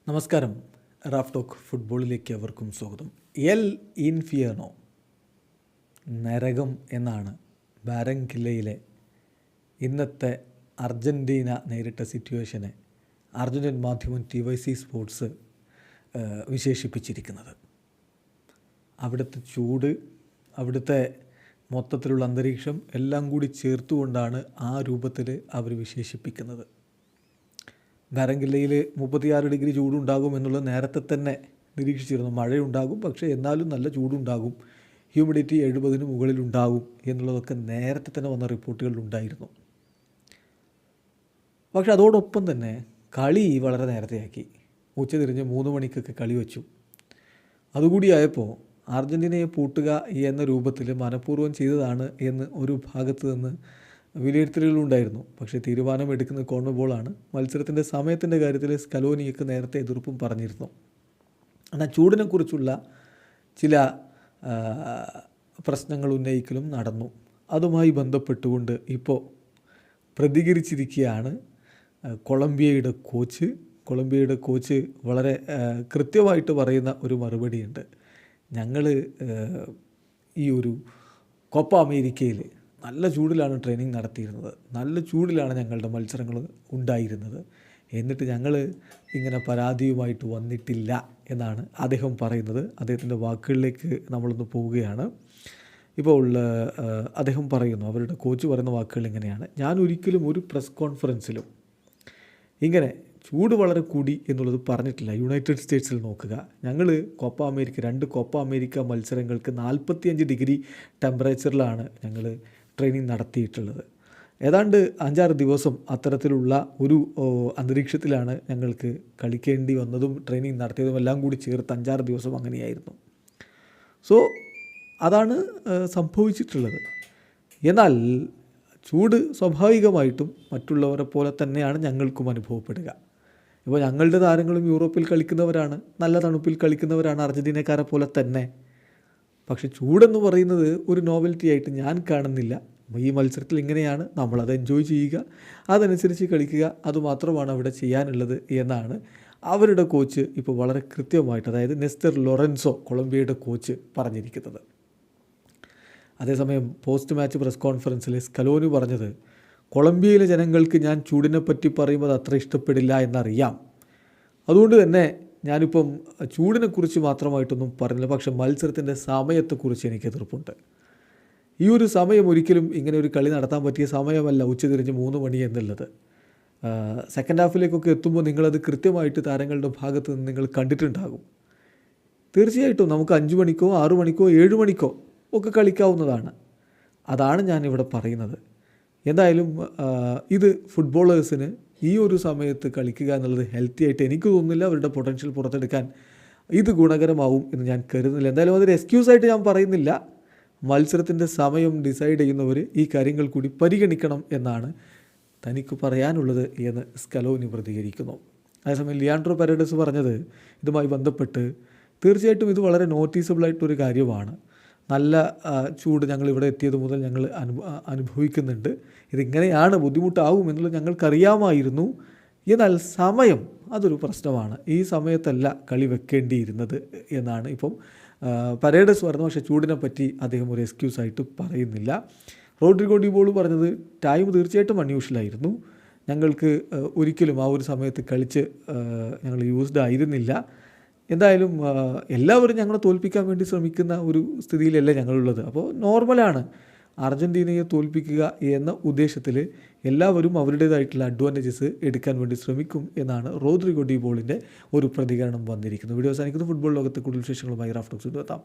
നമസ്കാരം. Raf talk ഫുട്ബോളിലേക്ക് അവർക്കും സ്വാഗതം. എൽ ഇൻഫിയർണോ, നരകം എന്നാണ് ബാരങ്കില്ലയിലെ ഇന്നത്തെ അർജൻറ്റീന നേരിട്ട സിറ്റുവേഷനെ അർജൻറ്റീൻ മാധ്യമം TYC സ്പോർട്സ് വിശേഷിപ്പിച്ചിരിക്കുന്നത്. അവിടുത്തെ ചൂട്, അവിടുത്തെ മൊത്തത്തിലുള്ള അന്തരീക്ഷം എല്ലാം കൂടി ചേർത്തുകൊണ്ടാണ് ആ രൂപത്തിൽ അവർ വിശേഷിപ്പിക്കുന്നത്. ബാരങ്കില്ലയിൽ 36 ഡിഗ്രി ചൂടുണ്ടാകും എന്നുള്ളത് നേരത്തെ തന്നെ നിരീക്ഷിച്ചിരുന്നു. മഴയുണ്ടാകും, പക്ഷേ എന്നാലും നല്ല ചൂടുണ്ടാകും, ഹ്യൂമിഡിറ്റി 70-ന് മുകളിലുണ്ടാകും എന്നുള്ളതൊക്കെ നേരത്തെ തന്നെ വന്ന റിപ്പോർട്ടുകളിലുണ്ടായിരുന്നു. പക്ഷെ അതോടൊപ്പം തന്നെ കളി വളരെ നേരത്തെയാക്കി. ഉച്ചതിരിഞ്ഞ് 3 മണിക്കൊക്കെ കളി വെച്ചു. അതുകൂടിയായപ്പോൾ അർജൻറ്റീനയെ പൂട്ടുക എന്ന രൂപത്തിൽ മനഃപൂർവ്വം ചെയ്തതാണ് എന്ന് ഒരു ഭാഗത്ത് നിന്ന് വിലയിരുത്തലുകളുണ്ടായിരുന്നു. പക്ഷേ തീരുമാനമെടുക്കുന്നത് കോൺമബോളാണ്. മത്സരത്തിൻ്റെ സമയത്തിൻ്റെ കാര്യത്തിൽ സ്കലോനിയൊക്കെ നേരത്തെ എതിർപ്പും പറഞ്ഞിരുന്നു. എന്നാൽ ചൂടിനെക്കുറിച്ചുള്ള ചില പ്രശ്നങ്ങൾ ഉന്നയിക്കലും നടന്നു. അതുമായി ബന്ധപ്പെട്ടുകൊണ്ട് ഇപ്പോൾ പ്രതികരിച്ചിരിക്കുകയാണ് കൊളംബിയയുടെ കോച്ച് വളരെ കൃത്യമായിട്ട് പറയുന്ന ഒരു മറുപടിയുണ്ട്. ഞങ്ങൾ ഈ ഒരു കോപ്പ അമേരിക്കയിൽ നല്ല ചൂടിലാണ് ട്രെയിനിങ് നടത്തിയിരുന്നത്, നല്ല ചൂടിലാണ് ഞങ്ങളുടെ മത്സരങ്ങൾ ഉണ്ടായിരുന്നത്, എന്നിട്ട് ഞങ്ങൾ ഇങ്ങനെ പരാതിയുമായിട്ട് വന്നിട്ടില്ല എന്നാണ് അദ്ദേഹം പറയുന്നത്. അദ്ദേഹത്തിൻ്റെ വാക്കുകളിലേക്ക് നമ്മളൊന്ന് പോവുകയാണ്. ഇപ്പോൾ അദ്ദേഹം പറയുന്നു, അവരുടെ കോച്ച് പറയുന്ന വാക്കുകൾ ഇങ്ങനെയാണ്: ഞാൻ ഒരിക്കലും ഒരു പ്രസ് കോൺഫറൻസിലും ഇങ്ങനെ ചൂട് വളരെ കൂടി എന്നുള്ളത് പറഞ്ഞിട്ടില്ല. യുണൈറ്റഡ് സ്റ്റേറ്റ്സിൽ നോക്കുക, ഞങ്ങൾ 2 കോപ്പ അമേരിക്ക മത്സരങ്ങൾക്ക് 45 ഡിഗ്രി ടെമ്പറേച്ചറിലാണ് ഞങ്ങൾ ട്രെയിനിങ് നടത്തിയിട്ടുള്ളത്. ഏതാണ്ട് 5-6 ദിവസം അത്തരത്തിലുള്ള ഒരു അന്തരീക്ഷത്തിലാണ് ഞങ്ങൾക്ക് കളിക്കേണ്ടി വന്നതും ട്രെയിനിങ് നടത്തിയതും എല്ലാം കൂടി ചേർത്ത് 5-6 ദിവസം അങ്ങനെയായിരുന്നു. സോ അതാണ് സംഭവിച്ചിട്ടുള്ളത്. എന്നാൽ ചൂട് സ്വാഭാവികമായിട്ടും മറ്റുള്ളവരെ പോലെ തന്നെയാണ് ഞങ്ങൾക്കും അനുഭവപ്പെടുക. ഇപ്പോൾ ഞങ്ങളുടെ താരങ്ങളും യൂറോപ്പിൽ കളിക്കുന്നവരാണ്, നല്ല തണുപ്പിൽ കളിക്കുന്നവരാണ്, അർജൻറ്റീനക്കാരെ പോലെ തന്നെ. പക്ഷേ ചൂടെന്ന് പറയുന്നത് ഒരു നോവൽറ്റി ആയിട്ട് ഞാൻ കാണുന്നില്ല. ഈ മത്സരത്തിൽ ഇങ്ങനെയാണ്, നമ്മളത് എൻജോയ് ചെയ്യുക, അതനുസരിച്ച് കളിക്കുക, അതുമാത്രമാണ് അവിടെ ചെയ്യാനുള്ളത് എന്നാണ് അവരുടെ കോച്ച് ഇപ്പോൾ വളരെ കൃത്യമായിട്ട്, അതായത് നെസ്റ്റർ ലൊറൻസോ, കൊളംബിയയുടെ കോച്ച് പറഞ്ഞിരിക്കുന്നത്. അതേസമയം പോസ്റ്റ് മാച്ച് പ്രസ് കോൺഫറൻസിൽ സ്കലോനി പറഞ്ഞത്, കൊളംബിയയിലെ ജനങ്ങൾക്ക് ഞാൻ ചൂടിനെ പറ്റി പറയുമ്പോൾ അത്ര ഇഷ്ടപ്പെടില്ല എന്നറിയാം, അതുകൊണ്ട് തന്നെ ഞാനിപ്പം ചൂടിനെക്കുറിച്ച് മാത്രമായിട്ടൊന്നും പറഞ്ഞില്ല, പക്ഷേ മത്സരത്തിൻ്റെ സമയത്തെക്കുറിച്ച് എനിക്ക് എതിർപ്പുണ്ട്. ഈ ഒരു സമയം ഒരിക്കലും ഇങ്ങനെ ഒരു കളി നടത്താൻ പറ്റിയ സമയമല്ല, ഉച്ചതിരിഞ്ഞ് 3 മണി എന്നുള്ളത്. സെക്കൻഡ് ഹാഫിലേക്കൊക്കെ എത്തുമ്പോൾ നിങ്ങളത് കൃത്യമായിട്ട് താരങ്ങളുടെ ഭാഗത്ത് നിന്ന് നിങ്ങൾ കണ്ടിട്ടുണ്ടാകും. തീർച്ചയായിട്ടും നമുക്ക് 5 മണിക്കോ 6 മണിക്കോ 7 മണിക്കോ ഒക്കെ കളിക്കാവുന്നതാണ്. അതാണ് ഞാനിവിടെ പറയുന്നത്. എന്തായാലും ഇത് ഫുട്ബോളേഴ്സിന് ഈ ഒരു സമയത്ത് കളിക്കുക എന്നുള്ളത് ഹെൽത്തി ആയിട്ട് എനിക്ക് തോന്നുന്നില്ല. അവരുടെ പൊട്ടൻഷ്യൽ പുറത്തെടുക്കാൻ ഇത് ഗുണകരമാവും എന്ന് ഞാൻ കരുതുന്നില്ല. എന്തായാലും അതൊരു എക്സ്ക്യൂസായിട്ട് ഞാൻ പറയുന്നില്ല. മത്സരത്തിൻ്റെ സമയം ഡിസൈഡ് ചെയ്യുന്നവർ ഈ കാര്യങ്ങൾ കൂടി പരിഗണിക്കണം എന്നാണ് തനിക്ക് പറയാനുള്ളത് എന്ന് സ്കലോനി പ്രതികരിക്കുന്നു. അതേസമയം ലിയാൻഡ്രോ പരേഡസ് പറഞ്ഞത് ഇതുമായി ബന്ധപ്പെട്ട്, തീർച്ചയായിട്ടും ഇത് വളരെ നോട്ടീസബിളായിട്ടൊരു കാര്യമാണ്. നല്ല ചൂട് ഞങ്ങളിവിടെ എത്തിയത് മുതൽ ഞങ്ങൾ അനുഭവിക്കുന്നുണ്ട്. ഇതിങ്ങനെയാണ്, ബുദ്ധിമുട്ടാവും എന്നുള്ളത് ഞങ്ങൾക്കറിയാമായിരുന്നു. എന്നാൽ സമയം അതൊരു പ്രശ്നമാണ്. ഈ സമയത്തല്ല കളി വെക്കേണ്ടിയിരുന്നത് എന്നാണ് ഇപ്പം പരേഡസ് പറഞ്ഞു. പക്ഷേ ചൂടിനെ പറ്റി അദ്ദേഹം ഒരു എക്സ്ക്യൂസായിട്ട് പറയുന്നില്ല. റോഡ്രിഗോ ഡി ബോൾ പറഞ്ഞത്, ടൈം തീർച്ചയായിട്ടും അൺയൂഷ്വലായിരുന്നു, ഞങ്ങൾക്ക് ഒരിക്കലും ആ ഒരു സമയത്ത് കളിച്ച് ഞങ്ങൾ യൂസ്ഡ് ആയിരുന്നില്ല. എന്തായാലും എല്ലാവരും ഞങ്ങളെ തോൽപ്പിക്കാൻ വേണ്ടി ശ്രമിക്കുന്ന ഒരു സ്ഥിതിയിലല്ല ഞങ്ങളുള്ളത്. അപ്പോൾ നോർമലാണ് അർജൻറ്റീനയെ തോൽപ്പിക്കുക എന്ന ഉദ്ദേശത്തിൽ എല്ലാവരും അവരുടേതായിട്ടുള്ള അഡ്വാൻറ്റേജസ് എടുക്കാൻ വേണ്ടി ശ്രമിക്കും എന്നാണ് റോഡ്രിഗോ ഡി ബോളിൻ്റെ ഒരു പ്രതികരണം വന്നിരിക്കുന്നത്. വീഡിയോ അവസാനിക്കുന്ന ഫുട്ബോൾ ലോകത്തെ കൂടുതൽ വിശേഷങ്ങളുമായി റാഫ് ടോക്സ് എത്താം.